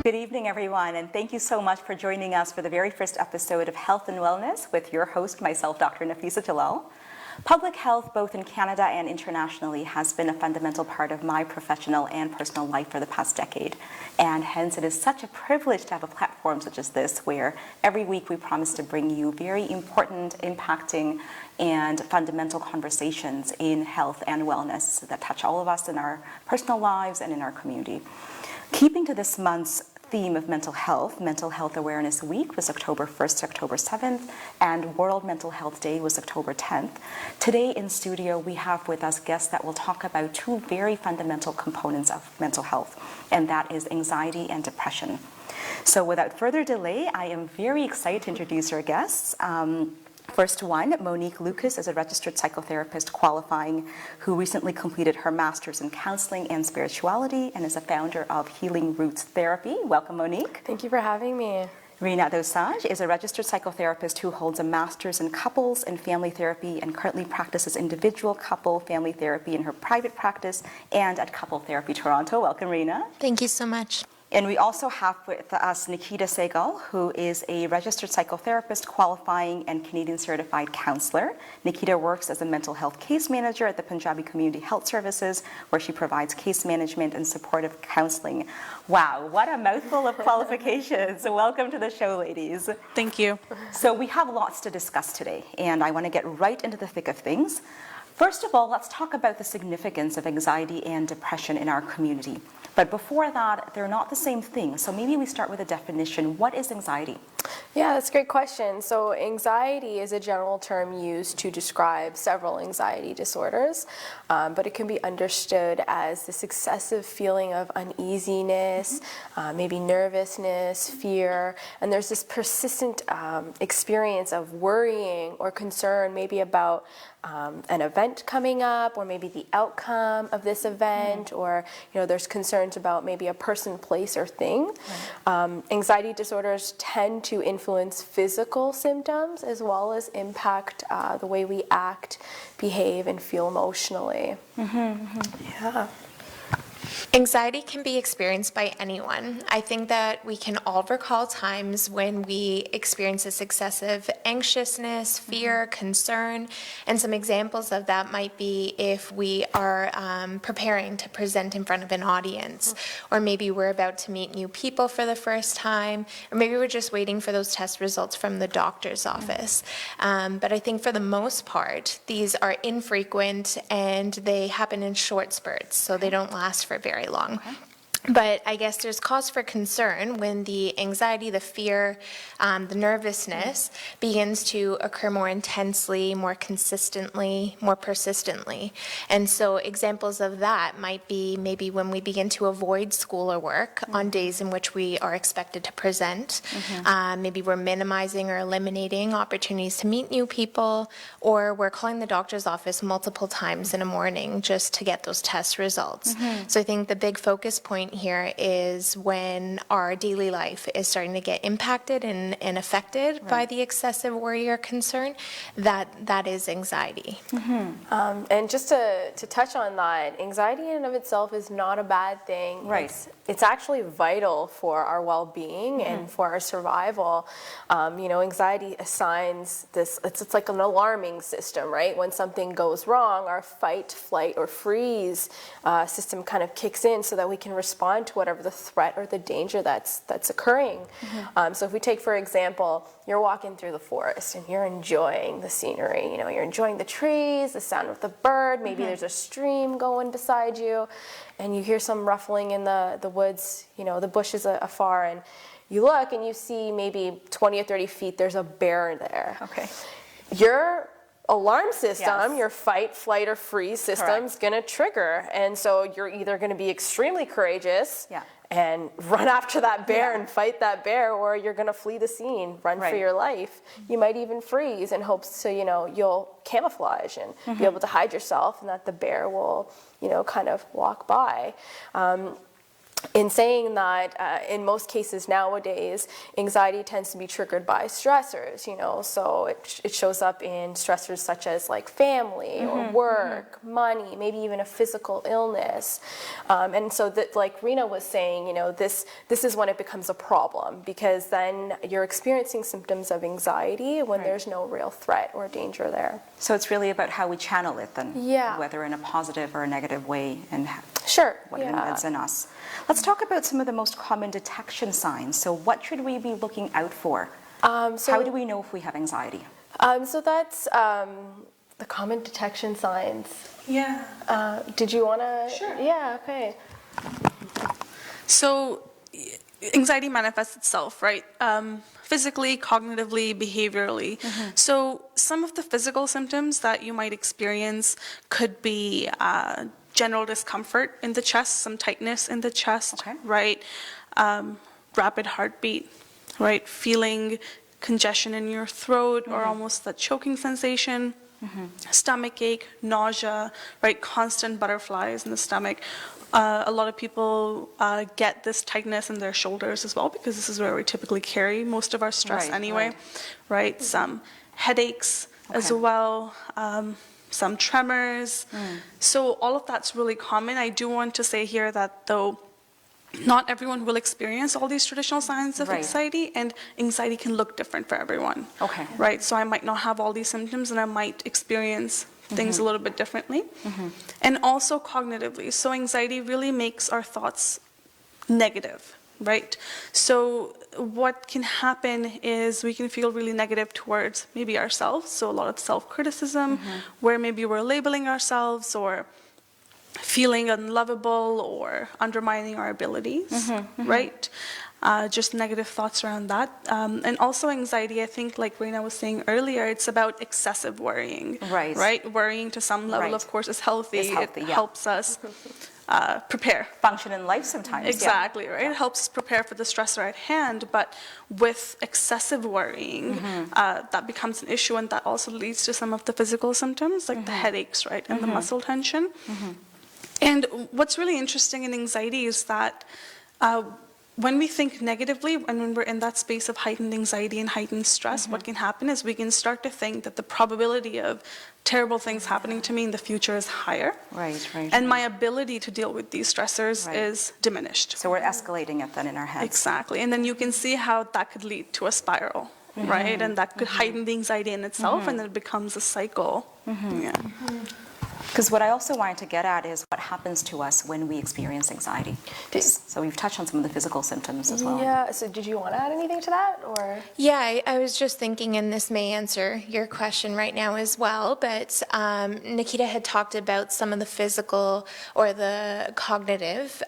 Good evening, everyone, and thank you so much for joining us for the very first episode of Health and Wellness with your host, myself, Dr. Nafeesa Jalal. Public health, both in Canada and internationally, has been a fundamental part of my professional and personal life for the past decade. And hence, it is such a privilege to have a platform such as this, where every week we promise to bring you very important, impacting, and fundamental conversations in health and wellness that touch all of us in our personal lives and in our community. Keeping to this month's theme of Mental Health Awareness Week was October 1st to October 7th, and World Mental Health Day was October 10th. Today in studio, we have with us guests that will talk about two very fundamental components of mental health, and that is anxiety and depression. So without further delay, I am very excited to introduce our guests. First one, Monique Lucas is a registered psychotherapist qualifying who recently completed her master's in counseling and spirituality and is a founder of Healing Roots Therapy. Welcome, Monique. Thank you for having me. Rina Dosage is a registered psychotherapist who holds a master's in couples and family therapy and currently practices individual couple family therapy in her private practice and at Couple Therapy Toronto. Welcome, Rina. Thank you so much. And we also have with us Nafeesa Jalal, who is a registered psychotherapist qualifying and Canadian certified counselor. Nafeesa works as a mental health case manager at the Punjabi Community Health Services, where she provides case management and supportive counseling. Wow, what a mouthful of qualifications. So welcome to the show, ladies. Thank you. So we have lots to discuss today, and I want to get right into the thick of things. First of all, let's talk about the significance of anxiety and depression in our community. But before that, they're not the same thing. So maybe we start with a definition. What is anxiety? Yeah, that's a great question. So anxiety is a general term used to describe several anxiety disorders, but it can be understood as this excessive feeling of uneasiness, maybe nervousness, fear, and there's this persistent experience of worrying or concern maybe about an event coming up, or maybe the outcome of this event, or there's concerns about maybe a person, place, or thing. Anxiety disorders tend to influence physical symptoms as well as impact the way we act, behave, and feel emotionally. Yeah. Anxiety can be experienced by anyone. I think that we can all recall times when we experience this excessive anxiousness, fear, concern, and some examples of that might be if we are preparing to present in front of an audience, or maybe we're about to meet new people for the first time, or maybe we're just waiting for those test results from the doctor's office. But I think for the most part, these are infrequent and they happen in short spurts, so they don't last for very long. Okay. But I guess there's cause for concern when the anxiety, the fear, the nervousness begins to occur more intensely, more consistently, more persistently. And so examples of that might be maybe when we begin to avoid school or work on days in which we are expected to present. Maybe we're minimizing or eliminating opportunities to meet new people, or we're calling the doctor's office multiple times in a morning just to get those test results. So I think the big focus point here is when our daily life is starting to get impacted and affected by the excessive worry or concern, that is anxiety. And just to touch on that, anxiety in and of itself is not a bad thing. Right. It's actually vital for our well-being and for our survival. Anxiety assigns this, it's like an alarming system, right? When something goes wrong, our fight, flight, or freeze system kind of kicks in so that we can respond to whatever the threat or the danger that's occurring. So if we take, for example, you're walking through the forest and you're enjoying the scenery, you're enjoying the trees, the sound of the bird, maybe there's a stream going beside you, and you hear some ruffling in the woods, the bushes afar, and you look and you see maybe 20 or 30 feet, there's a bear there. Okay. Your alarm system, your fight, flight, or freeze system is going to trigger. And so you're either going to be extremely courageous and run after that bear and fight that bear, or you're going to flee the scene, run for your life. You might even freeze in hopes to, you'll camouflage and be able to hide yourself and that the bear will, kind of walk by. in saying that in most cases nowadays, anxiety tends to be triggered by stressors, so it shows up in stressors such as like family or work, money, maybe even a physical illness. And so that, like Rena was saying, this is when it becomes a problem, because then you're experiencing symptoms of anxiety when there's no real threat or danger there. So it's really about how we channel it then, Yeah. whether in a positive or a negative way, and Sure. what it embeds in us. Let's talk about some of the most common detection signs. So what should we be looking out for? How do we know if we have anxiety? So that's the common detection signs. Yeah. Did you want to? Sure. Yeah, okay. So anxiety manifests itself, right? Physically, cognitively, behaviorally. So some of the physical symptoms that you might experience could be general discomfort in the chest, some tightness in the chest, right? Rapid heartbeat, right? Feeling congestion in your throat or almost that choking sensation. Stomach ache, nausea, right? Constant butterflies in the stomach. A lot of people get this tightness in their shoulders as well, because this is where we typically carry most of our stress anyway, right? Some headaches as well, some tremors. So all of that's really common. I do want to say here that though not everyone will experience all these traditional signs of anxiety, and anxiety can look different for everyone. Right? So I might not have all these symptoms, and I might experience things a little bit differently. And also cognitively. So anxiety really makes our thoughts negative, right? So what can happen is we can feel really negative towards maybe ourselves. So a lot of self-criticism, where maybe we're labeling ourselves or feeling unlovable or undermining our abilities, right? Just negative thoughts around that. And also anxiety, I think, like Reina was saying earlier, it's about excessive worrying, right? Worrying to some level, of course, is healthy. It helps us prepare. Function in life sometimes. Exactly, right? It helps us prepare for the stressor at hand, but with excessive worrying, that becomes an issue, and that also leads to some of the physical symptoms, like the headaches, right? And the muscle tension. And what's really interesting in anxiety is that when we think negatively, and when we're in that space of heightened anxiety and heightened stress, what can happen is we can start to think that the probability of terrible things happening to me in the future is higher. And my ability to deal with these stressors is diminished. So we're escalating it then in our heads. Exactly. And then you can see how that could lead to a spiral, right? And that could heighten the anxiety in itself, and then it becomes a cycle. Because what I also wanted to get at is what happens to us when we experience anxiety. So we've touched on some of the physical symptoms as well. Yeah, so did you want to add anything to that, or? Yeah, I was just thinking, and this may answer your question right now as well, but Nikita had talked about some of the physical or the cognitive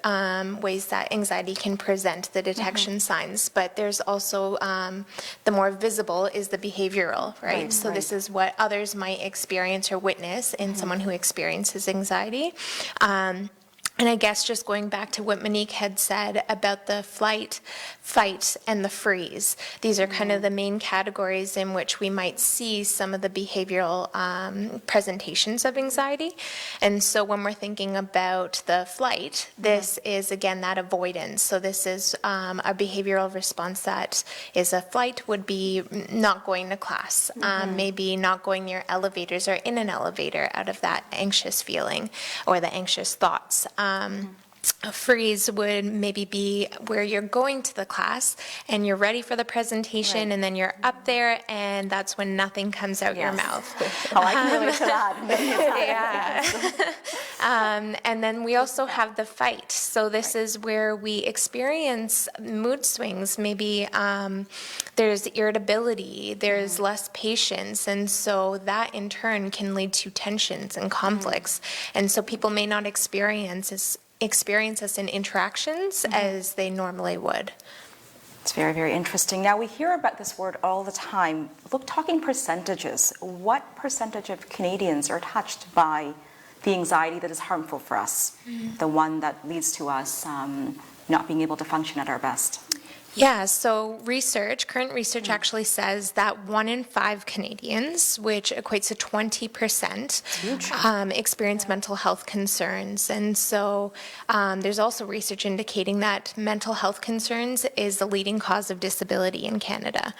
ways that anxiety can present the detection signs, but there's also the more visible is the behavioral, right? So this is what others might experience or witness in someone who experiences anxiety. And I guess just going back to what Monique had said about the flight, fight, and the freeze, these are kind of the main categories in which we might see some of the behavioral presentations of anxiety. And so when we're thinking about the flight, this is, again, that avoidance. So this is a behavioral response that is a flight would be not going to class, maybe not going near elevators or in an elevator out of that anxious feeling or the anxious thoughts. A freeze would maybe be where you're going to the class and you're ready for the presentation, and then you're up there and that's when nothing comes out your mouth. Oh, I can relate to that. And then we also have the fight. So this is where we experience mood swings. Maybe there's irritability, there's less patience, and so that in turn can lead to tensions and conflicts. And so people may not experience us in interactions as they normally would. It's very, very interesting. Now, we hear about this word all the time. Look, talking percentages, what percentage of Canadians are touched by the anxiety that is harmful for us, the one that leads to us not being able to function at our best? Yeah, so current research actually says that 1 in 5 Canadians, which equates to 20%, experience mental health concerns. And so there's also research indicating that mental health concerns is the leading cause of disability in Canada.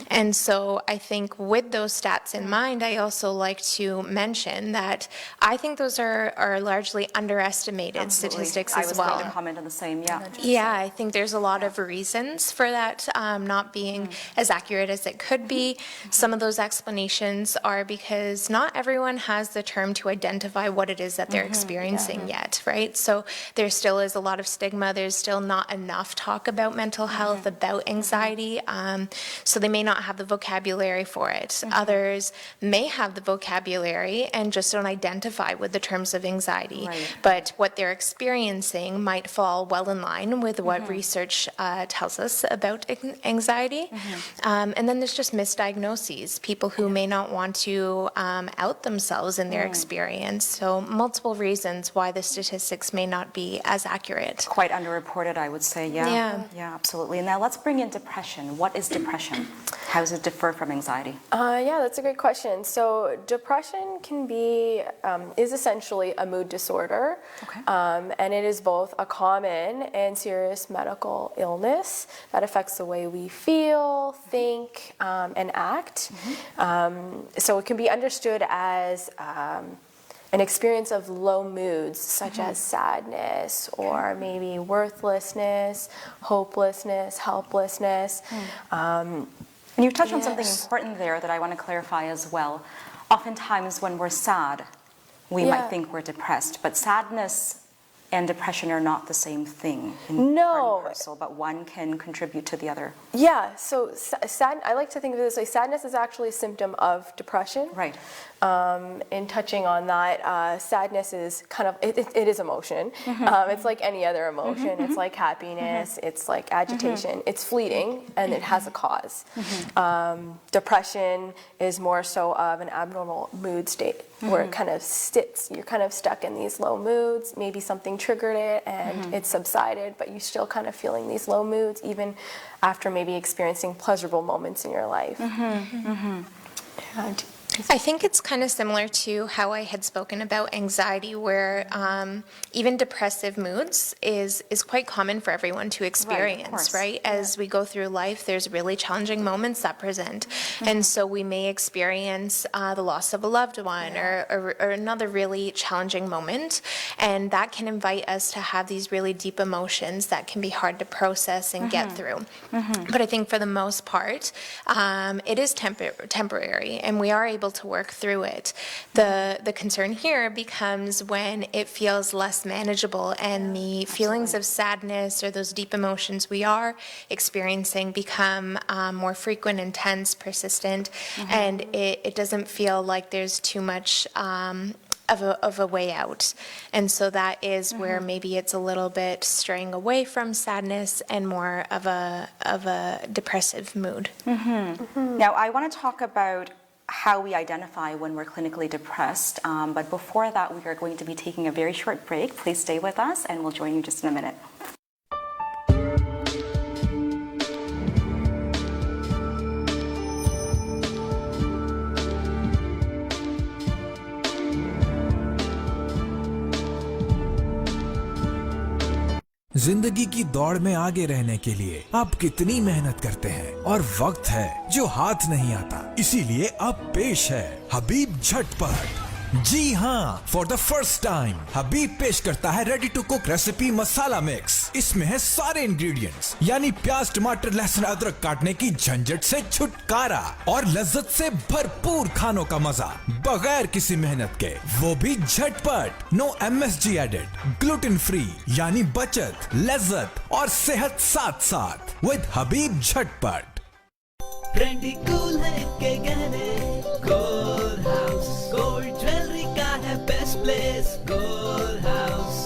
And so I think with those stats in mind, I also like to mention that I think those are largely underestimated statistics as well. I was going to comment on the same, yeah. Yeah, I think there's a lot of reasons for that not being as accurate as it could be. Some of those explanations are because not everyone has the term to identify what it is that they're experiencing yet, right? So there still is a lot of stigma. There's still not enough talk about mental health, about anxiety. So they may not have the vocabulary for it. Others may have the vocabulary and just don't identify with the terms of anxiety. Right. But what they're experiencing might fall well in line with what research tells us about anxiety. And then there's just misdiagnoses, people who may not want to out themselves in their experience. So multiple reasons why the statistics may not be as accurate. Quite underreported, I would say, yeah. Yeah. Yeah, absolutely. Now let's bring in depression. What is depression? How does it differ from anxiety? Yeah, that's a great question. So depression is essentially a mood disorder. Okay. And it is both a common and serious medical illness that affects the way we feel, think, and act. So it can be understood as an experience of low moods, such as sadness or maybe worthlessness, hopelessness, helplessness. And you touched on something important there that I want to clarify as well. Oftentimes when we're sad, we might think we're depressed, but sadness and depression are not the same thing. But one can contribute to the other. Yeah, so I like to think of it this way. Sadness is actually a symptom of depression. Right. In touching on that, sadness is kind of, it is emotion. It's like any other emotion. It's like happiness. It's like agitation. It's fleeting, and it has a cause. Depression is more so of an abnormal mood state where it kind of sits. You're kind of stuck in these low moods. Maybe something triggered it, and it subsided, but you're still kind of feeling these low moods, even after maybe experiencing pleasurable moments in your life. I think it's kind of similar to how I had spoken about anxiety, where even depressive moods is quite common for everyone to experience, right? As we go through life, there's really challenging moments that present. And so we may experience the loss of a loved one or another really challenging moment. And that can invite us to have these really deep emotions that can be hard to process and get through. But I think for the most part, it is temporary, and we are able to work through it. The concern here becomes when it feels less manageable and the feelings of sadness or those deep emotions we are experiencing become more frequent, intense, persistent, and it doesn't feel like there's too much of a way out. And so that is where maybe it's a little bit straying away from sadness and more of a depressive mood. Now, I want to talk about how we identify when we're clinically depressed. But before that, we are going to be taking a very short break. Please stay with us, and we'll join you just in a minute. जिंदगी की दौड़ में आगे रहने के लिए आप कितनी मेहनत करते हैं और वक्त है जो हाथ नहीं आता, इसीलिए अब पेश है हबीब झटपट। जी हाँ, for the first time Habib पेश करता है ready to cook recipe masala mix. इसमें है सारे इंग्रेडिएंट्स, यानी प्याज, टमाटर, लहसुन, अदरक काटने की झंझट से छुटकारा और लज्जत से भरपूर खानों का मजा बगैर किसी मेहनत के, वो भी झटपट। No MSG added, gluten free, यानी बचत, लज्जत और सेहत साथ साथ विद हबीब झटपट। ट्रेंडी कूल है के गहने गोल्ड हाउस, गोल्ड ज्वेलरी का है best place gold house,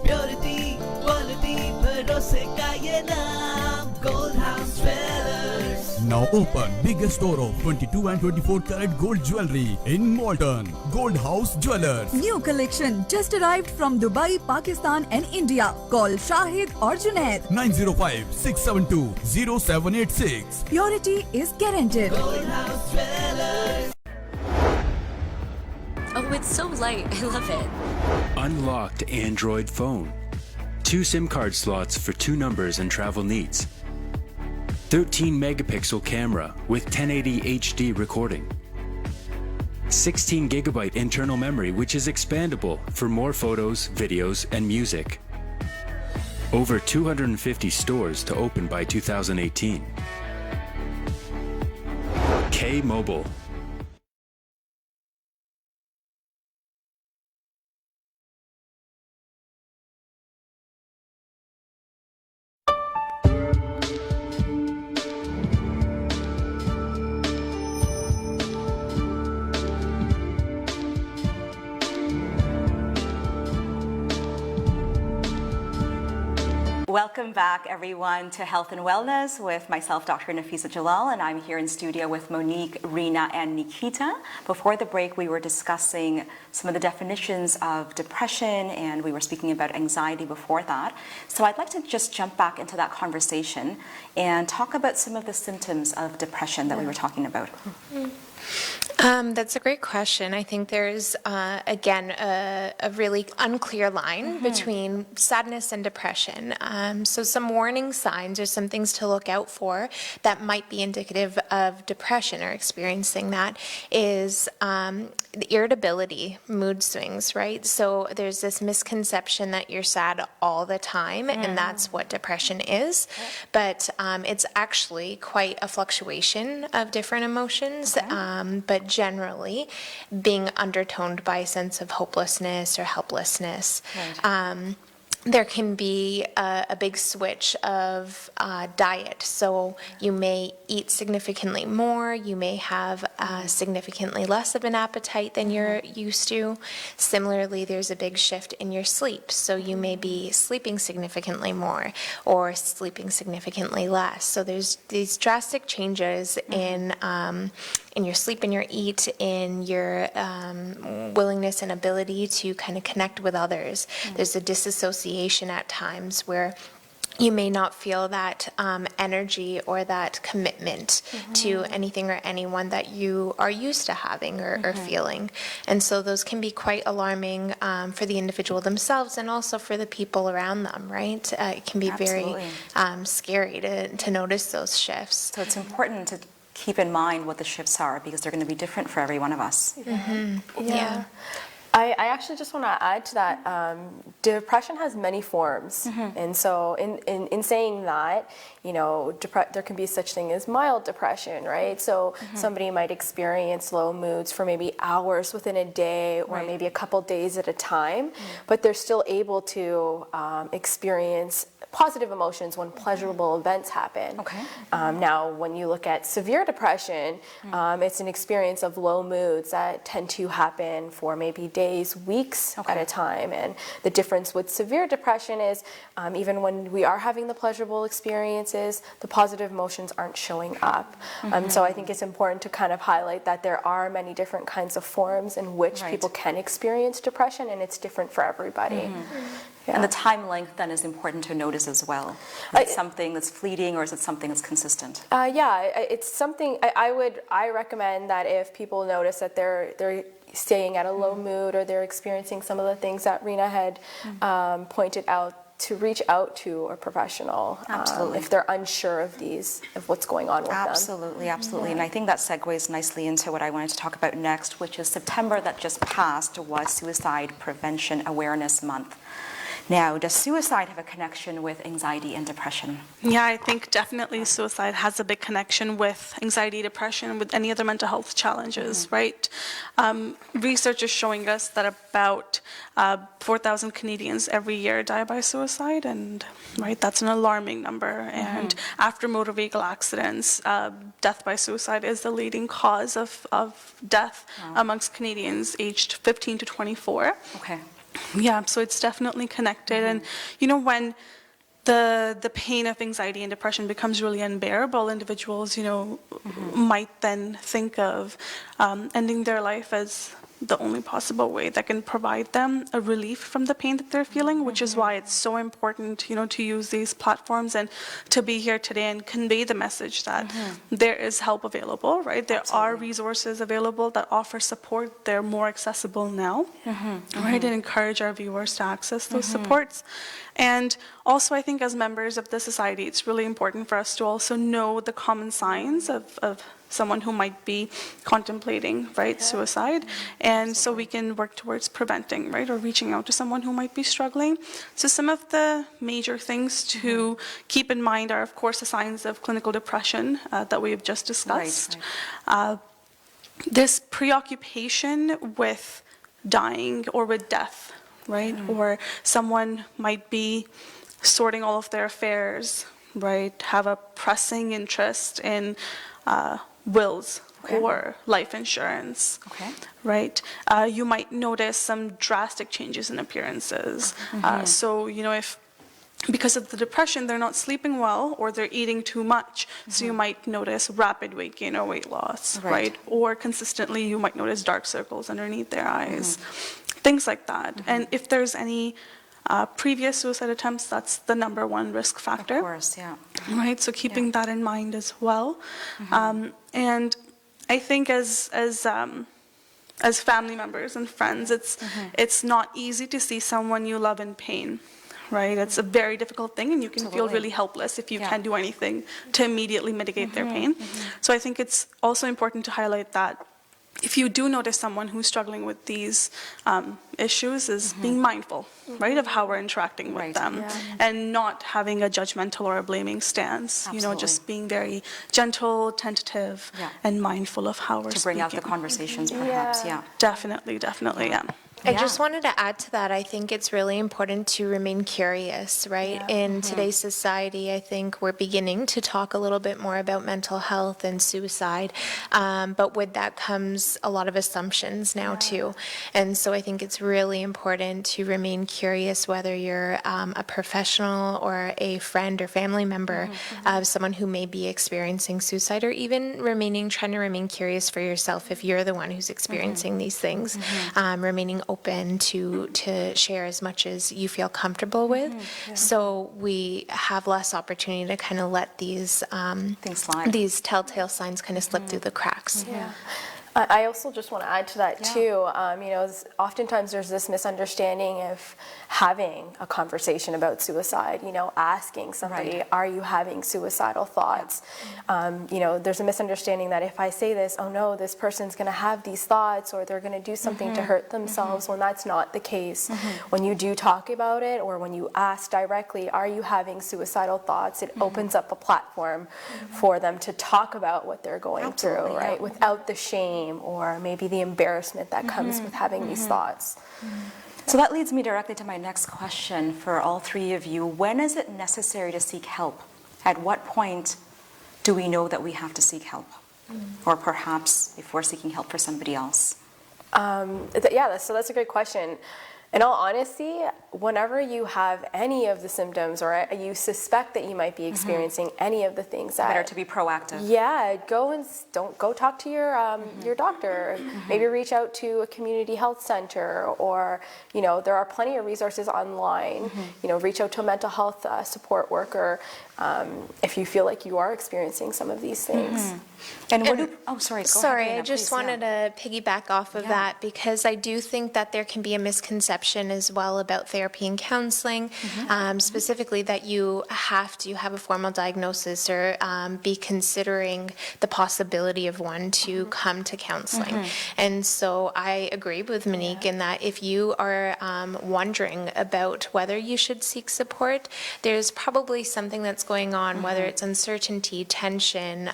purity quality भरोसे का ये नाम gold house jewellers. Now Open biggest store of 22 and 24 karat gold jewelry in Malton. Gold House Jewelers. New collection just arrived from Dubai, Pakistan and India. Call Shahid or Junaid. 905-672-0786. Purity is guaranteed. Oh, it's so light. I love it. Unlocked Android phone. 2 SIM card slots for 2 numbers and travel needs. 13 megapixel camera with 1080 HD recording. 16 gigabyte internal memory, which is expandable for more photos, videos, and music. Over 250 stores to open by 2018. K-Mobile. Welcome back, everyone, to Health and Wellness with myself, Dr. Nafeesa Jalal, and I'm here in studio with Monique, Rina, and Nikita. Before the break, we were discussing some of the definitions of depression, and we were speaking about anxiety before that. So I'd like to just jump back into that conversation and talk about some of the symptoms of depression that we were talking about. That's a great question. I think there's, again, a really unclear line between sadness and depression. So some warning signs or some things to look out for that might be indicative of depression or experiencing that is the irritability, mood swings, right? So there's this misconception that you're sad all the time, and that's what depression is. But it's actually quite a fluctuation of different emotions. But generally being undertoned by a sense of hopelessness or helplessness. Right. There can be a big switch of diet. So you may eat significantly more, you may have significantly less of an appetite than you're used to. Similarly, there's a big shift in your sleep. So you may be sleeping significantly more or sleeping significantly less. So there's these drastic changes in your sleep and your eat, in your willingness and ability to kind of connect with others. There's a disassociation at times where you may not feel that energy or that commitment to anything or anyone that you are used to having or feeling. And so those can be quite alarming for the individual themselves and also for the people around them, right? It can be very scary to notice those shifts. So it's important to keep in mind what the shifts are because they're going to be different for every one of us. Yeah. I actually just want to add to that, depression has many forms. And so in saying that, you know, there can be such thing as mild depression, right? So somebody might experience low moods for maybe hours within a day or maybe a couple days at a time, but they're still able to experience positive emotions when pleasurable events happen. Now, when you look at severe depression, it's an experience of low moods that tend to happen for maybe days, weeks at a time. And the difference with severe depression is even when we are having the pleasurable experiences, the positive emotions aren't showing up. So I think it's important to kind of highlight that there are many different kinds of forms in which people can experience depression, and it's different for everybody. And the time length then is important to notice as well. Is it something that's fleeting or is it something that's consistent? It's something I recommend that if people notice that they're staying at a low mood or they're experiencing some of the things that Rina had pointed out, to reach out to a professional if they're unsure of what's going on with them. Absolutely. And I think that segues nicely into what I wanted to talk about next, which is September that just passed was Suicide Prevention Awareness Month. Now, does suicide have a connection with anxiety and depression? Yeah, I think definitely suicide has a big connection with anxiety, depression, with any other mental health challenges, right? Research is showing us that about 4,000 Canadians every year die by suicide, and that's an alarming number. And after motor vehicle accidents, death by suicide is the leading cause of death amongst Canadians aged 15 to 24. Okay. Yeah, so it's definitely connected. And, you know, when the pain of anxiety and depression becomes really unbearable, individuals, might then think of ending their life as the only possible way that can provide them a relief from the pain that they're feeling, which is why it's so important, to use these platforms and to be here today and convey the message that there is help available, right? There are resources available that offer support. They're more accessible now, right? And encourage our viewers to access those supports. And also, I think as members of the society, it's really important for us to also know the common signs of someone who might be contemplating, right, suicide. And so we can work towards preventing, right, or reaching out to someone who might be struggling. So some of the major things to keep in mind are, of course, the signs of clinical depression that we have just discussed. This preoccupation with dying or with death, right? Or someone might be sorting all of their affairs, right? Have a pressing interest in wills or life insurance, right? You might notice some drastic changes in appearances. So, if because of the depression, they're not sleeping well or they're eating too much. So you might notice rapid weight gain or weight loss, right? Or consistently, you might notice dark circles underneath their eyes, things like that. And if there's any previous suicide attempts, that's the #1 risk factor. Of course, yeah. Right, so keeping that in mind as well. And I think as family members and friends, it's not easy to see someone you love in pain. Right, it's a very difficult thing, and you can feel really helpless if you can't do anything to immediately mitigate their pain. So I think it's also important to highlight that if you do notice someone who's struggling with these issues, is being mindful, right, of how we're interacting with them, and not having a judgmental or a blaming stance. Just being very gentle, tentative, and mindful of how we're speaking. To bring out the conversations, perhaps. Definitely, yeah. I just wanted to add to that. I think it's really important to remain curious, right? In today's society, I think we're beginning to talk a little bit more about mental health and suicide, but with that comes a lot of assumptions now too. And so I think it's really important to remain curious, whether you're a professional or a friend or family member of someone who may be experiencing suicide, or even trying to remain curious for yourself if you're the one who's experiencing these things, remaining open to share as much as you feel comfortable with, so we have less opportunity to kind of let these things slide. These telltale signs kind of slip through the cracks. I also just want to add to that too. Oftentimes there's this misunderstanding of having a conversation about suicide. Asking somebody, "Are you having suicidal thoughts?" There's a misunderstanding that if I say this, oh no, this person's going to have these thoughts, or they're going to do something to hurt themselves. When that's not the case. When you do talk about it, or when you ask directly, "Are you having suicidal thoughts?" it opens up a platform for them to talk about what they're going through, right? Without the shame or maybe the embarrassment that comes with having these thoughts. So that leads me directly to my next question for all three of you. When is it necessary to seek help? At what point do we know that we have to seek help? Or perhaps if we're seeking help for somebody else? So that's a great question. In all honesty, whenever you have any of the symptoms, or you suspect that you might be experiencing any of the things that... Better to be proactive. Yeah, go talk to your doctor. Maybe reach out to a community health center, or, there are plenty of resources online. Reach out to a mental health support worker if you feel like you are experiencing some of these things. I just wanted to piggyback off of that, because I do think that there can be a misconception as well about therapy and counseling, specifically that you have to have a formal diagnosis or be considering the possibility of one to come to counseling. And so I agree with Monique in that if you are wondering about whether you should seek support, there's probably something that's going on, whether it's uncertainty, tension,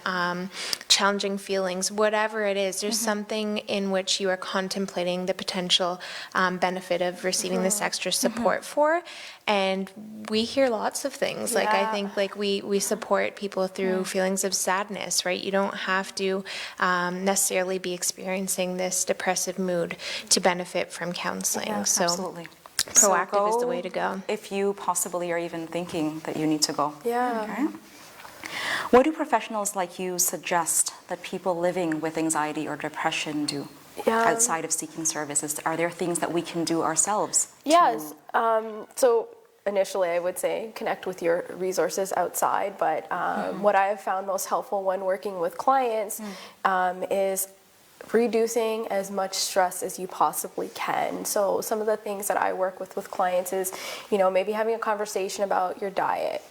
challenging feelings, whatever it is, there's something in which you are contemplating the potential benefit of receiving this extra support for. And we hear lots of things. Like, I think we support people through feelings of sadness, right? You don't have to necessarily be experiencing this depressive mood to benefit from counseling. Absolutely. proactive is the way to go. If you possibly are even thinking that you need to go. Yeah. Okay. What do professionals like you suggest that people living with anxiety or depression do outside of seeking services? Are there things that we can do ourselves? Yes. So initially, I would say connect with your resources outside, but what I have found most helpful when working with clients is reducing as much stress as you possibly can. So some of the things that I work with clients is, maybe having a conversation about your diet,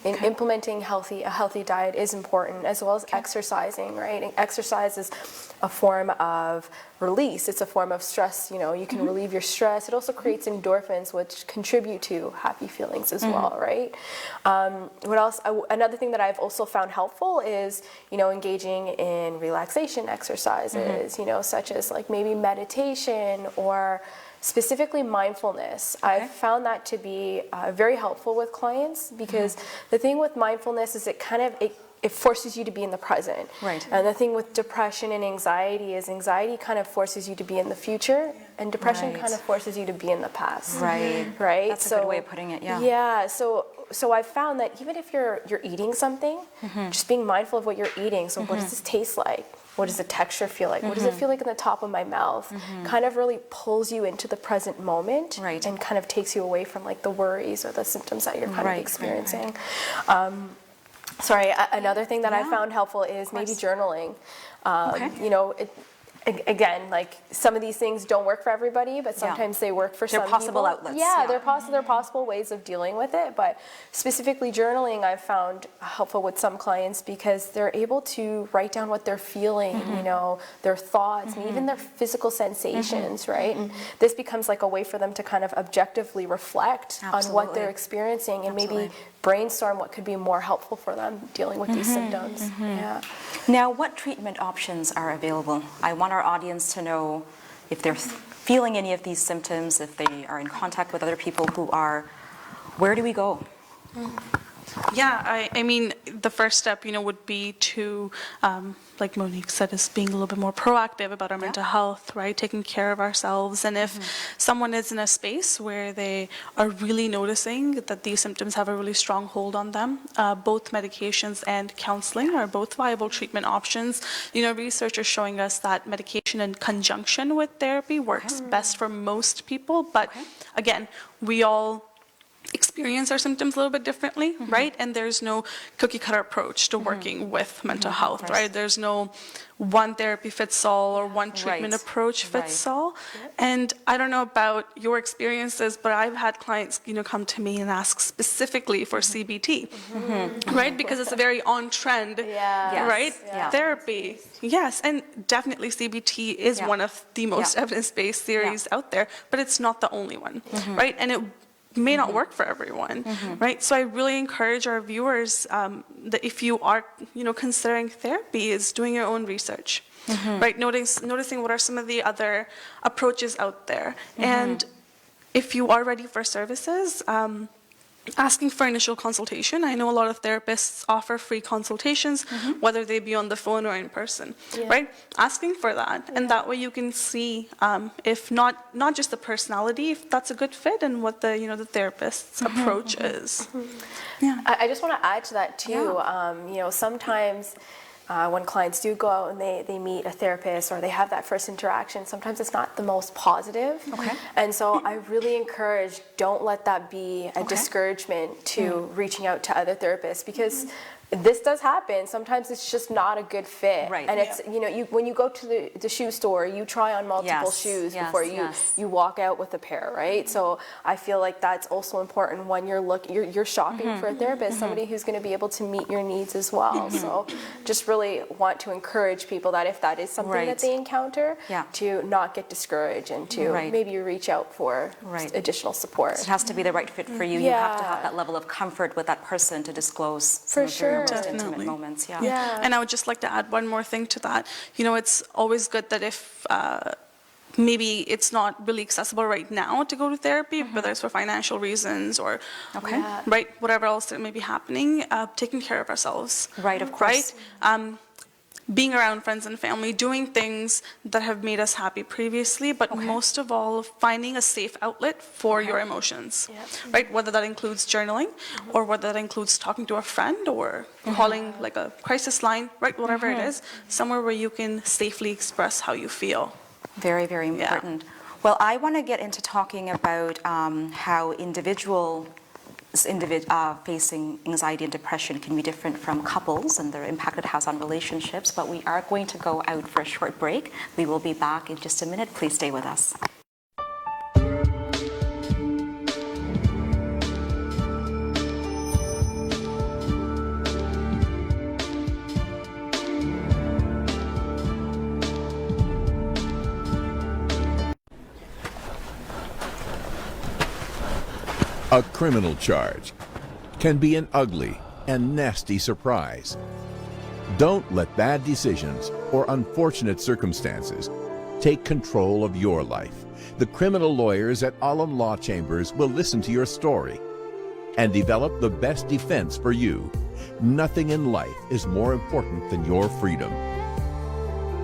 implementing a healthy diet is important, as well as exercising, right? And exercise is a form of release. It's a form of stress. You can relieve your stress. It also creates endorphins, which contribute to happy feelings as well, right? What else? Another thing that I've also found helpful is, engaging in relaxation exercises, such as like maybe meditation or specifically mindfulness. I've found that to be very helpful with clients, because the thing with mindfulness is it forces you to be in the present. Right. And the thing with depression and anxiety is anxiety kind of forces you to be in the future, and depression kind of forces you to be in the past. Right. Right. That's a good way of putting it. Yeah. Yeah. So I've found that even if you're eating something, just being mindful of what you're eating. So what does this taste like? What does the texture feel like? What does it feel like in the top of my mouth? Kind of really pulls you into the present moment, and kind of takes you away from like the worries or the symptoms that you're kind of experiencing. Another thing that I found helpful is maybe journaling. Again, like some of these things don't work for everybody, but sometimes they work for some people. They're possible outlets. Yeah, they're possible ways of dealing with it. But specifically journaling, I've found helpful with some clients, because they're able to write down what they're feeling, their thoughts, and even their physical sensations, right? And this becomes like a way for them to kind of objectively reflect on what they're experiencing, and maybe brainstorm what could be more helpful for them dealing with these symptoms. Yeah. Now, what treatment options are available? I want our audience to know if they're feeling any of these symptoms, if they are in contact with other people who are. Where do we go? Yeah, I mean, the first step, would be to, like Monique said, is being a little bit more proactive about our mental health, right? Taking care of ourselves. And if someone is in a space where they are really noticing that these symptoms have a really strong hold on them, both medications and counseling are both viable treatment options. Research is showing us that medication in conjunction with therapy works best for most people. But again, we all experience our symptoms a little bit differently, right? And there's no cookie cutter approach to working with mental health, right? There's no one therapy fits all or one treatment approach fits all. And I don't know about your experiences, but I've had clients, come to me and ask specifically for CBT, right? Because it's a very on-trend, right? Therapy. Yes, and definitely CBT is one of the most evidence-based theories out there, but it's not the only one, right? And it may not work for everyone, right? So I really encourage our viewers that if you are, considering therapy, is doing your own research, right? Noticing what are some of the other approaches out there, and if you are ready for services, asking for initial consultation. I know a lot of therapists offer free consultations, whether they be on the phone or in person, right? Asking for that, and that way you can see if not just the personality, if that's a good fit, and what the the therapist's approach is. Yeah, I just want to add to that too. Sometimes when clients do go out and they meet a therapist or they have that first interaction, sometimes it's not the most positive. And so I really encourage, don't let that be a discouragement to reaching out to other therapists, because this does happen. Sometimes it's just not a good fit. Right. And it's, when you go to the shoe store, you try on multiple shoes before you walk out with a pair, right? So I feel like that's also important when you're shopping for a therapist, somebody who's going to be able to meet your needs as well. So just really want to encourage people that if that is something that they encounter, to not get discouraged and to maybe reach out for additional support. So it has to be the right fit for you. You have to have that level of comfort with that person to disclose for sure. Most intimate moments. And I would just like to add one more thing to that. It's always good that if maybe it's not really accessible right now to go to therapy, whether it's for financial reasons or whatever else that may be happening, taking care of ourselves. Right, of course. Right? being around friends and family, doing things that have made us happy previously, but most of all, finding a safe outlet for your emotions, right? Whether that includes journaling or whether that includes talking to a friend or calling like a crisis line, right? Whatever it is, somewhere where you can safely express how you feel. Very, very important. Well, I want to get into talking about how individuals facing anxiety and depression can be different from couples and the impact it has on relationships, but we are going to go out for a short break. We will be back in just a minute. Please stay with us. A criminal charge can be an ugly and nasty surprise. Don't let bad decisions or unfortunate circumstances take control of your life. The criminal lawyers at Alam Law Chambers will listen to your story and develop the best defense for you. Nothing in life is more important than your freedom.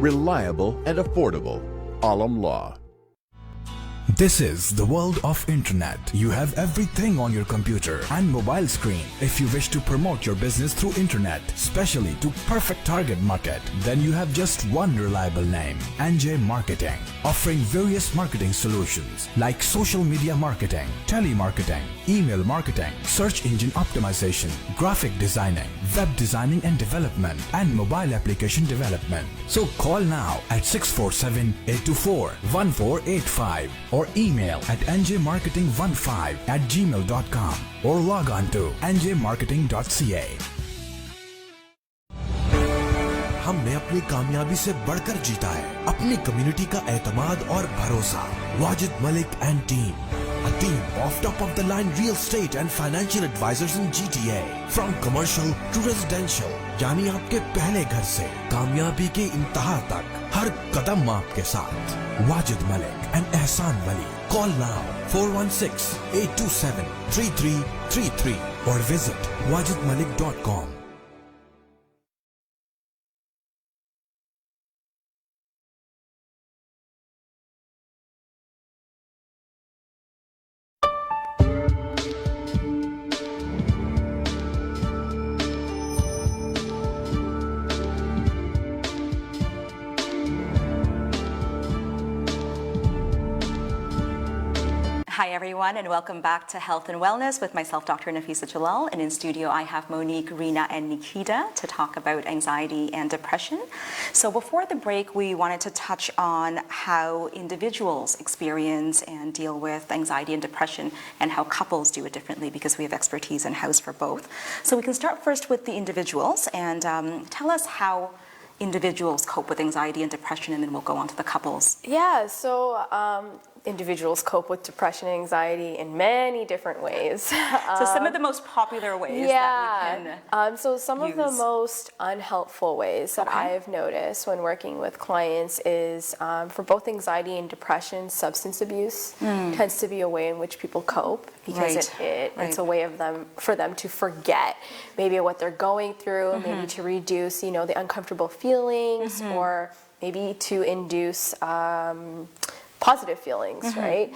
Reliable and affordable. Alam Law. This is the world of internet. You have everything on your computer and mobile screen. If you wish to promote your business through internet, especially to perfect target market, then you have just one reliable name, NJ Marketing, offering various marketing solutions like social media marketing, telemarketing, email marketing, search engine optimization, graphic designing, web designing and development, and mobile application development. So call now at 647-824-1485 or email at njmarketing15@gmail.com or log on to njmarketing.ca. हमने अपनी कामयाबी से बढ़कर जीता है अपनी community का एतमाद और भरोसा. Wajid Malik and team, a team of top-of-the-line real estate and financial advisors in GTA, from commercial to residential, यानी आपके पहले घर से कामयाबी के इंतहा तक, हर कदम आपके साथ. वाजिद मलिक and एहसान वली. Call now 416-827-3333 or visit wajidmalik.com. Hi everyone, and welcome back to Health and Wellness with myself, Dr. Nafeesa Jalal, and in studio I have Monique, Reena, and Nikita to talk about anxiety and depression. So before the break, we wanted to touch on how individuals experience and deal with anxiety and depression and how couples do it differently, because we have expertise in-house for both. So we can start first with the individuals, and tell us how individuals cope with anxiety and depression, and then we'll go on to the couples. Yeah, so individuals cope with depression and anxiety in many different ways. So some of the most popular ways that we can so some of the most unhelpful ways that I've noticed when working with clients is for both anxiety and depression, substance abuse tends to be a way in which people cope, because it's a way for them to forget maybe what they're going through, maybe to reduce, the uncomfortable feelings, or maybe to induce positive feelings, right?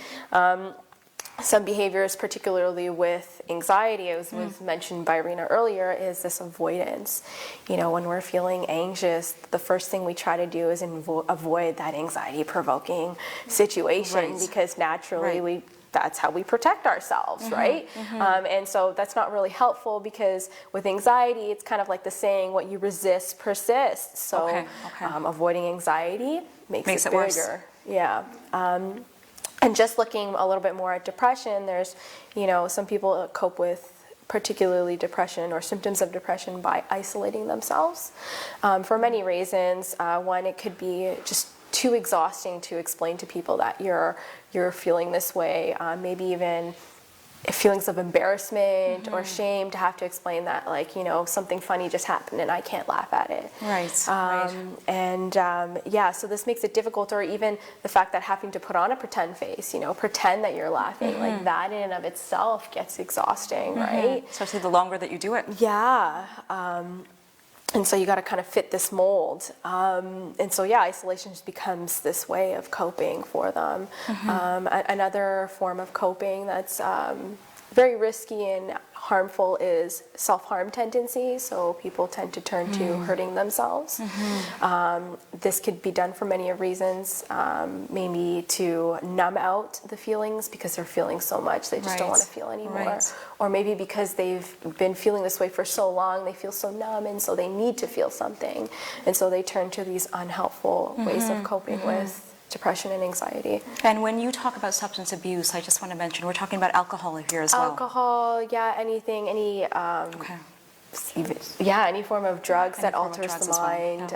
Some behaviors, particularly with anxiety, as was mentioned by Reena earlier, is this avoidance. When we're feeling anxious, the first thing we try to do is avoid that anxiety-provoking situation, because naturally that's how we protect ourselves, right? And so that's not really helpful, because with anxiety, it's kind of like the saying, what you resist persists. So avoiding anxiety makes it bigger. Worse. Yeah. And just looking a little bit more at depression, there's, some people cope with particularly depression or symptoms of depression by isolating themselves for many reasons. One, it could be just too exhausting to explain to people that you're feeling this way. Maybe even feelings of embarrassment or shame to have to explain that, something funny just happened and I can't laugh at it. So this makes it difficult, or even the fact that having to put on a pretend face, pretend that you're laughing, like that in and of itself gets exhausting, right? Especially the longer that you do it. Yeah. And so you got to kind of fit this mold. And so, yeah, isolation just becomes this way of coping for them. Another form of coping that's very risky and harmful is self-harm tendencies. So people tend to turn to hurting themselves. This could be done for many reasons, maybe to numb out the feelings because they're feeling so much they just don't want to feel anymore. Or maybe because they've been feeling this way for so long, they feel so numb, and so they need to feel something. And so they turn to these unhelpful ways of coping with depression and anxiety. And when you talk about substance abuse, I just want to mention, we're talking about alcohol here as well. Alcohol, yeah, anything, any form of drugs that alters the mind,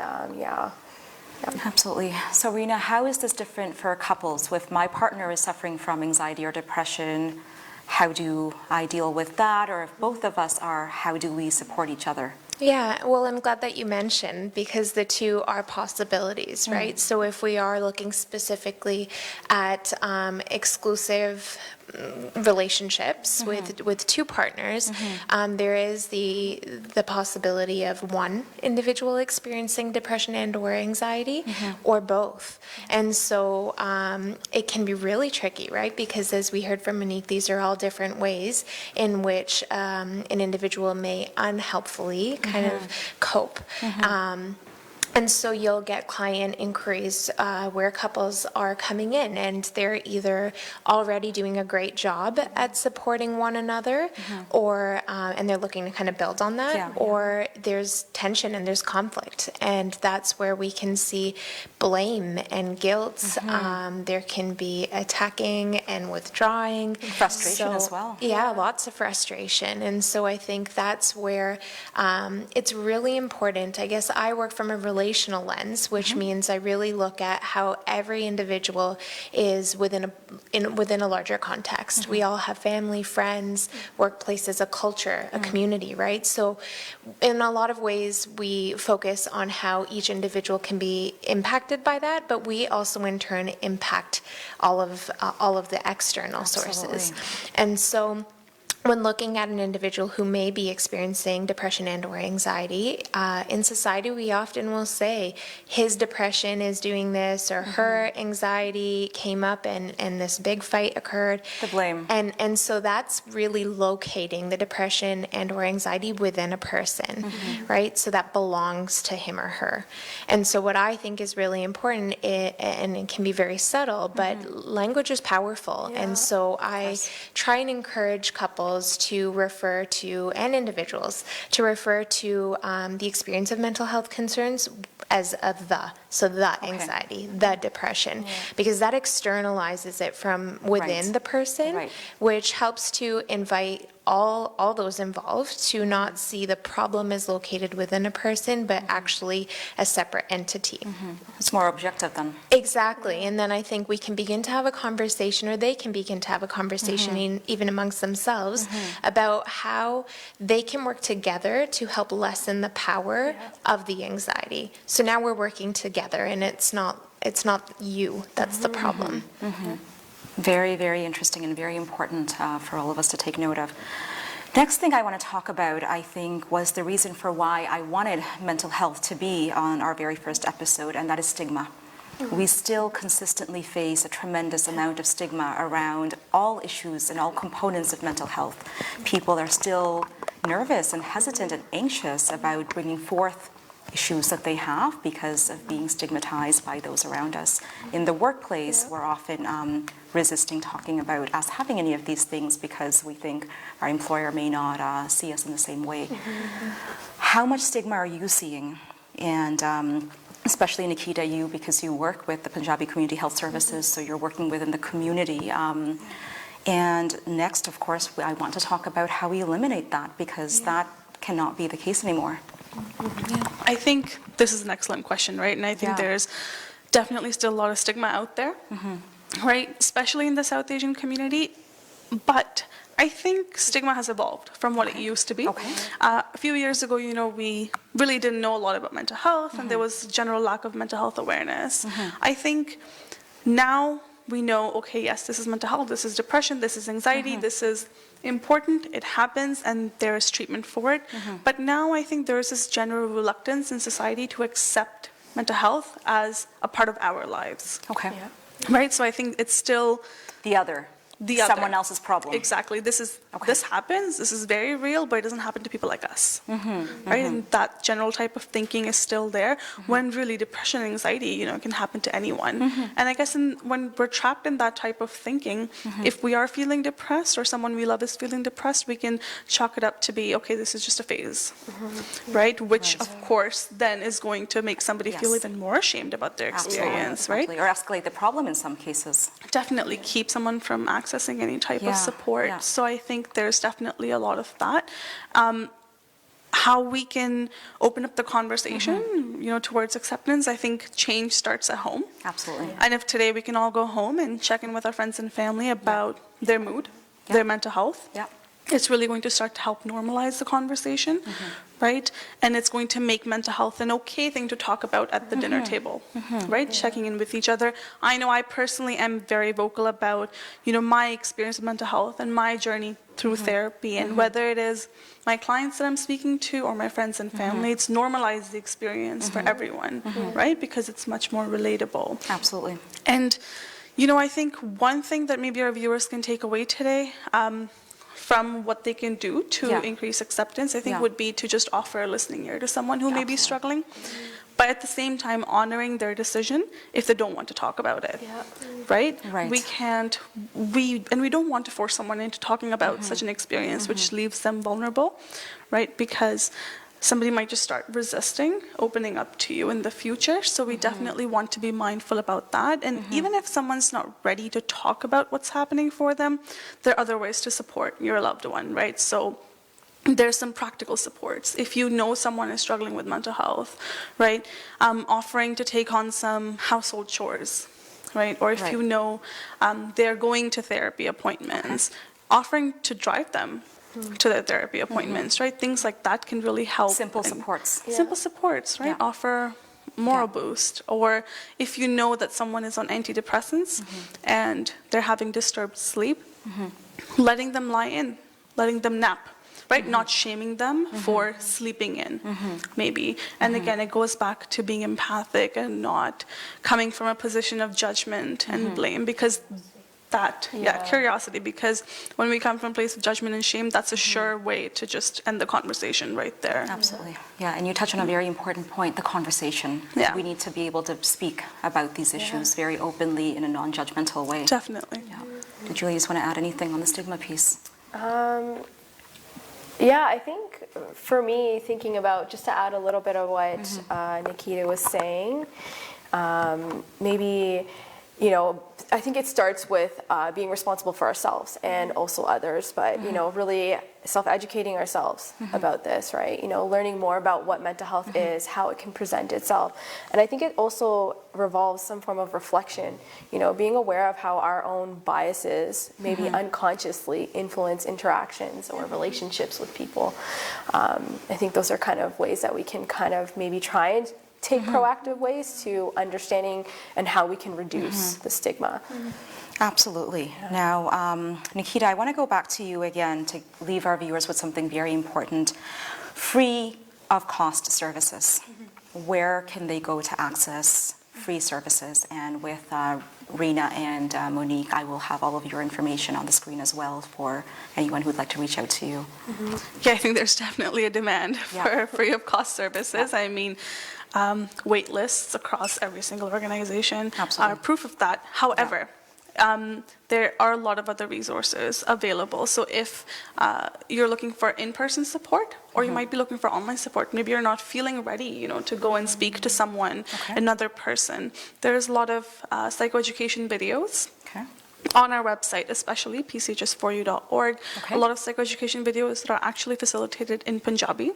Absolutely. So Rena, how is this different for couples? If my partner is suffering from anxiety or depression, how do I deal with that? Or if both of us are, how do we support each other? Yeah, well, I'm glad that you mentioned, because the two are possibilities, right? So if we are looking specifically at exclusive relationships with two partners, there is the possibility of one individual experiencing depression and or anxiety, or both. And so it can be really tricky, right? Because as we heard from Monique, these are all different ways in which an individual may unhelpfully kind of cope. And so you'll get client inquiries where couples are coming in and they're either already doing a great job at supporting one another, or and they're looking to kind of build on that, or there's tension and there's conflict, and that's where we can see blame and guilt. There can be attacking and withdrawing, frustration as well. Yeah, lots of frustration. And so I think that's where it's really important. I guess I work from a relational lens, which means I really look at how every individual is within a larger context. We all have family, friends, workplaces, a culture, a community, right? So in a lot of ways, we focus on how each individual can be impacted by that, but we also in turn impact all of the external sources. And so when looking at an individual who may be experiencing depression and or anxiety, in society we often will say his depression is doing this, or her anxiety came up and this big fight occurred. The blame. And so that's really locating the depression and or anxiety within a person, right? So that belongs to him or her. And so what I think is really important, and it can be very subtle, but language is powerful. And so I try and encourage couples to refer to, and individuals, to refer to the experience of mental health concerns as the anxiety, the depression, because that externalizes it from within the person, which helps to invite all those involved to not see the problem is located within a person, but actually a separate entity. It's more objective then. Exactly. And then I think we can begin to have a conversation, or they can begin to have a conversation even amongst themselves about how they can work together to help lessen the power of the anxiety. So now we're working together, and it's not you that's the problem. Very, very interesting and very important for all of us to take note of. Next thing I want to talk about, I think, was the reason for why I wanted mental health to be on our very first episode, and that is stigma. We still consistently face a tremendous amount of stigma around all issues and all components of mental health. People are still nervous and hesitant and anxious about bringing forth issues that they have because of being stigmatized by those around us. In the workplace, we're often resisting talking about us having any of these things because we think our employer may not see us in the same way. How much stigma are you seeing? And especially Nikita, you, because you work with the Punjabi Community Health Services, so you're working within the community. And next, of course, I want to talk about how we eliminate that, because that cannot be the case anymore. I think this is an excellent question, right? And I think there's definitely still a lot of stigma out there, right? Especially in the South Asian community. But I think stigma has evolved from what it used to be. A few years ago, we really didn't know a lot about mental health, and there was general lack of mental health awareness. I think now we know, okay, yes, this is mental health, this is depression, this is anxiety, this is important, it happens, and there is treatment for it. But now I think there is this general reluctance in society to accept mental health as a part of our lives. Okay. Right? So I think it's still The other. Someone else's problem. Exactly. This happens. This is very real, but it doesn't happen to people like us. Right? And that general type of thinking is still there. When really depression and anxiety, can happen to anyone. And I guess when we're trapped in that type of thinking, if we are feeling depressed or someone we love is feeling depressed, we can chalk it up to be, okay, this is just a phase, right? Which of course then is going to make somebody feel even more ashamed about their experience, right? Or escalate the problem in some cases. Definitely keep someone from accessing any type of support. So I think there's definitely a lot of that. How we can open up the conversation, towards acceptance, I think change starts at home. Absolutely. And if today we can all go home and check in with our friends and family about their mood, their mental health, it's really going to start to help normalize the conversation, right? And it's going to make mental health an okay thing to talk about at the dinner table, right? Checking in with each other. I know I personally am very vocal about, my experience with mental health and my journey through therapy, and whether it is my clients that I'm speaking to or my friends and family, it's normalized the experience for everyone, right? Because it's much more relatable. Absolutely. And, I think one thing that maybe our viewers can take away today, from what they can do to increase acceptance, I think would be to just offer a listening ear to someone who may be struggling, but at the same time honoring their decision if they don't want to talk about it, right? We don't want to force someone into talking about such an experience, which leaves them vulnerable, right? Because somebody might just start resisting opening up to you in the future. So we definitely want to be mindful about that. And even if someone's not ready to talk about what's happening for them, there are other ways to support your loved one, right? So there's some practical supports. If you know someone is struggling with mental health, right? Offering to take on some household chores, right? Or if you know they're going to therapy appointments, offering to drive them to their therapy appointments, right? Things like that can really help. Simple supports. Simple supports, right? Offer moral boost. Or if you know that someone is on antidepressants and they're having disturbed sleep, letting them lie in, letting them nap, right? Not shaming them for sleeping in, maybe. And again, it goes back to being empathic and not coming from a position of judgment and blame, because curiosity, because when we come from a place of judgment and shame, that's a sure way to just end the conversation right there. Absolutely. Yeah, and you touch on a very important point, the conversation. We need to be able to speak about these issues very openly in a non-judgmental way. Definitely. Did Julie just want to add anything on the stigma piece? I think for me, thinking about, just to add a little bit of what Nikita was saying, maybe, I think it starts with being responsible for ourselves and also others, but, really self-educating ourselves about this, right? Learning more about what mental health is, how it can present itself. And I think it also revolves some form of reflection, being aware of how our own biases maybe unconsciously influence interactions or relationships with people. I think those are kind of ways that we can kind of maybe try and take proactive ways to understanding and how we can reduce the stigma. Absolutely. Now, Nikita, I want to go back to you again to leave our viewers with something very important. Free of cost services. Where can they go to access free services? And with Rena and Monique, I will have all of your information on the screen as well for anyone who'd like to reach out to you. I think there's definitely a demand for free of cost services. I mean, wait lists across every single organization are proof of that. However, there are a lot of other resources available. So if you're looking for in-person support, or you might be looking for online support, maybe you're not feeling ready, to go and speak to someone, another person. There's a lot of psychoeducation videos. On our website, especially pchs4u.org, a lot of psychoeducation videos that are actually facilitated in Punjabi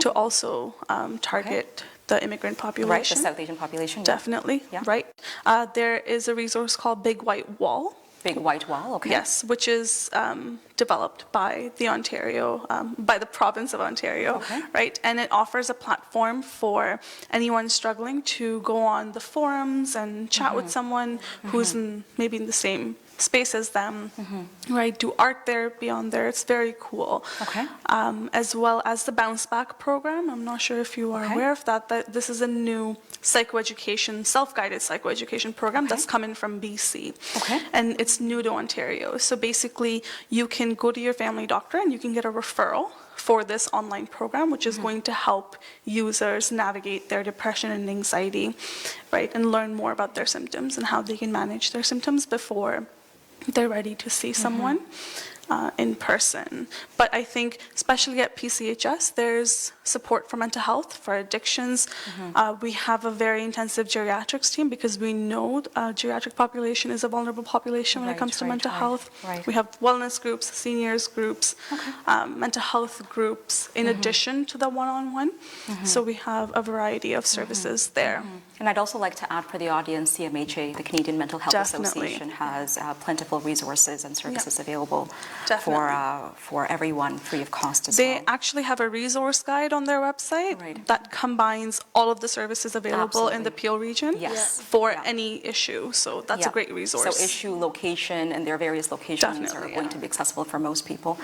to also target the immigrant population. Right, the South Asian population. Definitely, right. There is a resource called Big White Wall. Big White Wall, okay. Yes, which is developed by by the province of Ontario, right? And it offers a platform for anyone struggling to go on the forums and chat with someone who's maybe in the same space as them, right? Do art therapy on there. It's very cool. Okay. As well as the Bounce Back program. I'm not sure if you are aware of that this is a new psychoeducation, self-guided psychoeducation program that's coming from BC. Okay. And it's new to Ontario. So basically, you can go to your family doctor and you can get a referral for this online program, which is going to help users navigate their depression and anxiety, right, and learn more about their symptoms and how they can manage their symptoms before they're ready to see someone in person. But I think, especially at PCHS, there's support for mental health, for addictions. We have a very intensive geriatrics team because we know geriatric population is a vulnerable population when it comes to mental health. Right. We have wellness groups, seniors groups, mental health groups, in addition to the one-on-one. So we have a variety of services there. And I'd also like to add for the audience, CMHA, the Canadian Mental Health Definitely. Association, has plentiful resources and services available Definitely. for everyone, free of cost as They well. actually have a resource guide on their website Right. that combines all of the services available in the Absolutely. Peel region Yes. for Yeah. any issue. So that's a Yeah. great resource. So issue, location, and their various locations Definitely, are going yeah. to be accessible for most people.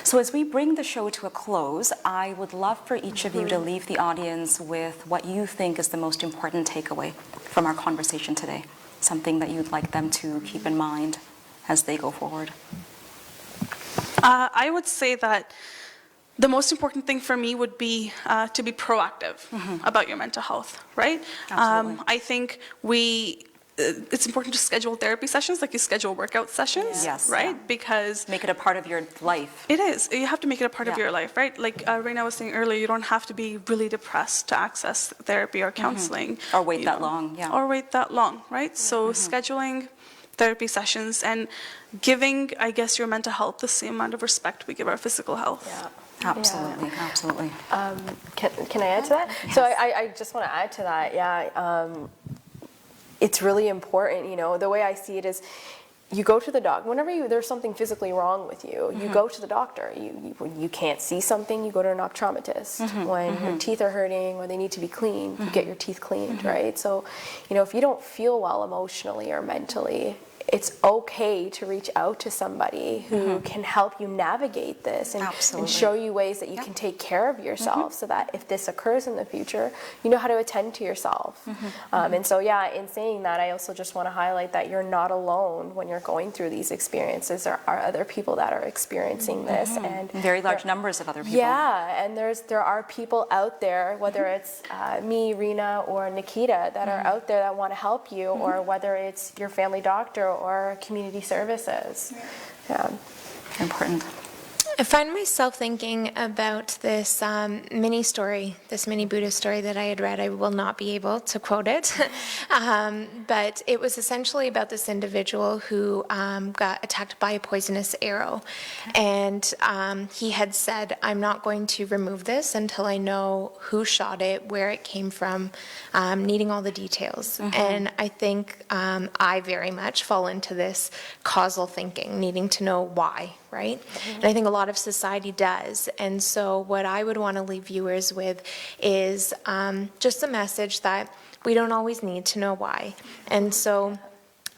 So as we bring the show to a close, I would love for each of you to leave the audience with what you think is the most important takeaway from our conversation today, something that you'd like them to keep in mind as they go forward. I would say that the most important thing for me would be to be proactive about your mental health, right? Absolutely. I think it's important to schedule therapy sessions like you schedule workout sessions, Yes, right? yeah. Because Make it a part of your life. it is. You have to make it a part of Yeah. your life, right? Like Reina was saying earlier, you don't have to be really depressed to access therapy or counseling. Or wait you that know, long, yeah. Or wait that long, right? So scheduling therapy sessions and giving, I guess, your mental health the same amount of respect we give our physical health. Absolutely, absolutely. Can I add to that? So I just want to add to that, it's really important, the way I see it is you go to the doctor, whenever there's something physically wrong with you, you go to the doctor. When you can't see something, you go to an optometrist. When your teeth are hurting or they need to be cleaned, you get your teeth cleaned, right? So, if you don't feel well emotionally or mentally, it's okay to reach out to somebody who can help you navigate this and show you ways that you can take care of yourself so that if this occurs in the future, you know how to attend to yourself. And so, in saying that, I also just want to highlight that you're not alone when you're going through these experiences. There are other people that are experiencing this. And Very large numbers of other people. Yeah, and there are people out there, whether it's me, Rena, or Nikita, that are out there that want to help you, or whether it's your family doctor or community services. Yeah. Important. I find myself thinking about this mini story, this mini Buddhist story that I had read. I will not be able to quote it, but it was essentially about this individual who got attacked by a poisonous arrow. And he had said, I'm not going to remove this until I know who shot it, where it came from, needing all the details. And I think I very much fall into this causal thinking, needing to know why. Right? And I think a lot of society does. And so what I would want to leave viewers with is just a message that we don't always need to know why. And so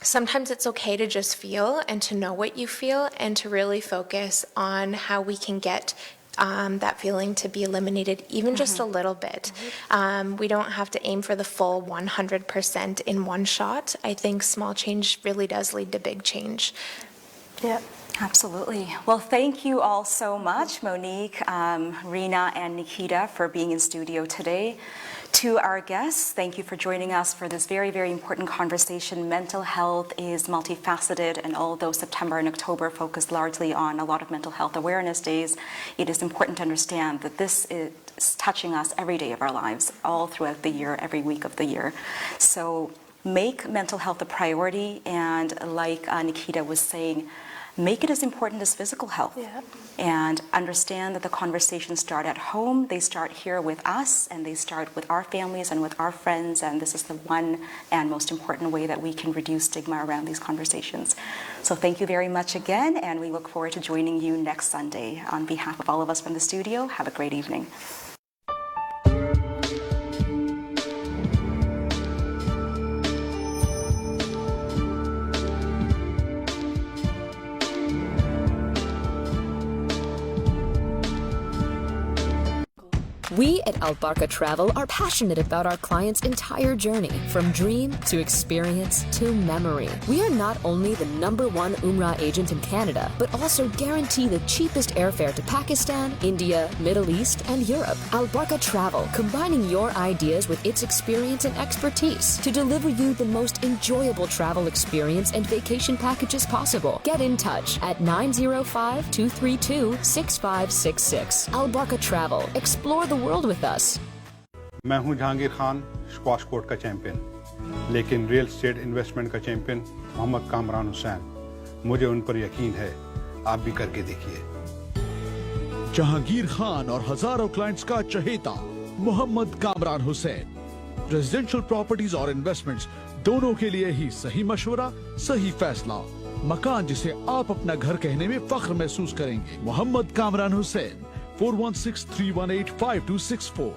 sometimes it's okay to just feel and to know what you feel and to really focus on how we can get that feeling to be eliminated even just a little bit. We don't have to aim for the full 100% in one shot. I think small change really does lead to big change. Yeah. Absolutely. Well, thank you all so much, Monique, Rena, and Nikita, for being in studio today. To our guests, thank you for joining us for this very, very important conversation. Mental health is multifaceted, and although September and October focus largely on a lot of mental health awareness days, it is important to understand that this is touching us every day of our lives, all throughout the year, every week of the year. So make mental health a priority, and like Nikita was saying, make it as important as physical health. Yeah. And understand that the conversations start at home, they start here with us, and they start with our families and with our friends, and this is the one and most important way that we can reduce stigma around these conversations. So thank you very much again, and we look forward to joining you next Sunday. On behalf of all of us from the studio, have a great evening. We at Albarca Travel are passionate about our clients' entire journey, from dream to experience to memory. We are not only the #1 Umrah agent in Canada, but also guarantee the cheapest airfare to Pakistan, India, Middle East, and Europe. Albarca Travel, combining your ideas with its experience and expertise to deliver you the most enjoyable travel experience and vacation packages possible. Get in touch at 905-232-6566. Albarca Travel. Explore the world with us. मैं हूं Jahangir Khan, squash court का champion, लेकिन real estate investment का champion Mohammad Kamran Hussain. मुझे उन पर यकीन है, आप भी करके देखिए। जहांगीर खान और हजारों क्लाइंट्स का चहेता मोहम्मद कामरान हुसैन। रेजिडेंशियल प्रॉपर्टीज और इन्वेस्टमेंट्स दोनों के लिए ही सही मशवरा, सही फैसला। मकान जिसे आप अपना घर कहने में फख्र महसूस करेंगे। Mohammad Kamran Hussain, 4163185264।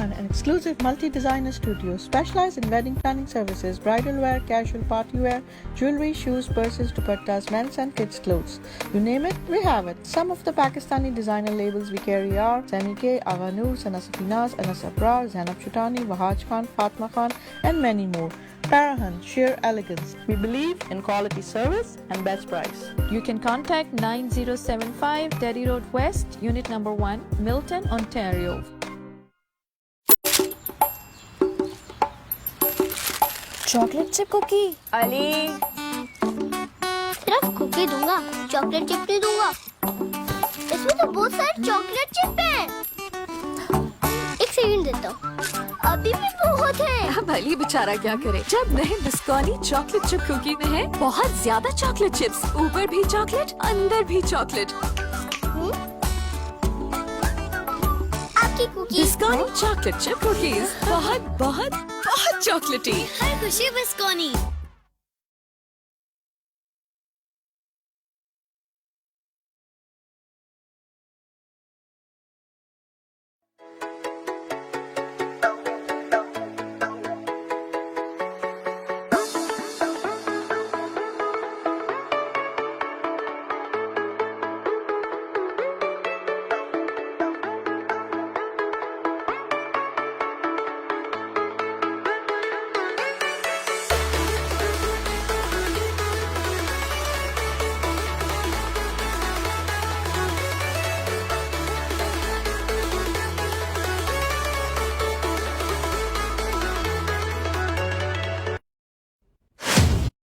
An exclusive multi-designer studio specialized in wedding planning services, bridal wear, casual party wear, jewelry, shoes, purses, dupattas, men's and kids' clothes. You name it, we have it. Some of the Pakistani designer labels we carry are Zanike, Agha Noor, Sanasafinaz, Anas Abrar, Zainab Chutani, Wahaj Khan, Fatma Khan, and many more. Parahan, sheer elegance. We believe in quality service and best price. You can contact 9075 Derry Road West, Unit Number 1, Milton, Ontario. Chocolate chip cookie. Ali सिर्फ cookie दूंगा, chocolate chip नहीं दूंगा। इसमें तो बहुत सारे chocolate chip हैं। एक सेकंड देता हूँ, अभी भी बहुत है। अब अली बेचारा क्या करे, जब नहीं बिस्कॉनी चॉकलेट चिप कुकी में है बहुत ज्यादा चॉकलेट चिप्स, ऊपर भी चॉकलेट, अंदर भी चॉकलेट। आपकी कुकी बिस्कॉनी चॉकलेट चिप कुकीज बहुत बहुत बहुत चॉकलेटी। हर खुशी बिस्कॉनी।